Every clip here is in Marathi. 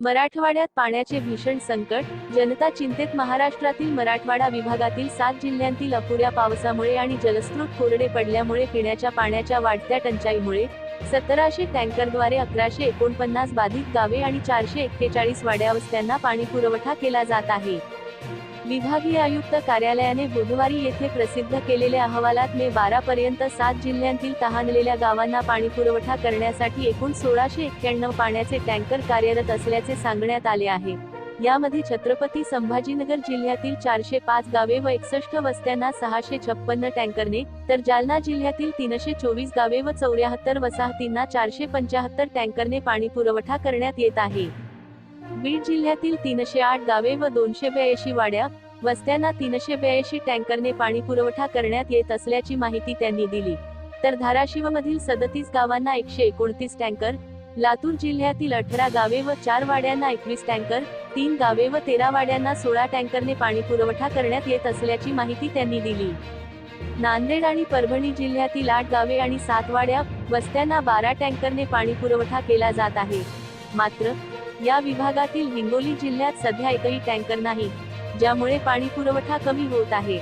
मराठवाड्यात पाण्याचे भीषण संकट, जनता चिंतेत महाराष्ट्रातील मराठवाडा विभागातील 7 जिल्ह्यांतील अपुऱ्या पावसामुळे आणि जलस्रोत कोरडे पडल्यामुळे पिण्याच्या पाण्याच्या वाढत्या टंचाईमुळे 1700 टँकरद्वारे 1149 बाधित गावे आणि 441 वाड्यावस्त्यांना पाणीपुरवठा केला जात आहे। विभागीय आयुक्त कार्यालयाने बुधवारी येथे प्रसिद्ध केलेल्या अहवालात मे 12 पर्यंत 7 जिल्ह्यांतील तहानलेल्या गावांना पाणीपुरवठा करण्यासाठी एकूण 1691 पाण्याचे टँकर कार्यरत असल्याचे सांगण्यात आले आहे। यामध्ये छत्रपती संभाजीनगर जिल्ह्यातील 405 गावे व 61 वस्त्यांना 656 टँकरने, तर जालना जिल्ह्यातील 324 गावे व 74 वसाहतींना 475 टँकरने पाणीपुरवठा करण्यात येत आहे। बीड जिल्ह्यातील 308 गावे व 282 वाड्या वस्त्यांना 382 टँकरने पाणीपुरवठा करण्यात येत असल्याची माहिती त्यांनी दिली। तर धाराशिवमधील 37 गावांना 129 टँकर, लातूर जिल्ह्यातील 18 गावे व 4 वाड्यांना 21 टँकर, 3 गावे व 13 वाड्यांना 16 टँकरने पाणीपुरवठा करण्यात येत असल्याची माहिती त्यांनी दिली। नांदेड आणि परभणी जिल्ह्यातील 8 गावे आणि 7 वाड्या वस्त्यांना 12 टँकरने पाणीपुरवठा केला जात आहे। मात्र या विभागातील हिंगोली जिल्ह्यात सध्या एकही टँकर नाही, ज्यामुळे पाणीपुरवठा कमी होत आहे।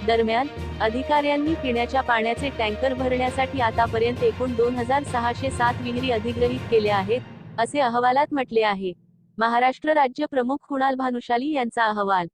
दरम्यान अधिकाऱ्यांनी पिण्याच्या पाण्याचे टँकर भरण्यासाठी आतापर्यंत एकूण 2607 विहिरी अधिग्रहित केल्या आहेत, असे अहवालात म्हटले आहे। महाराष्ट्र राज्य प्रमुख कुणाल भानुशाली यांचा अहवाल।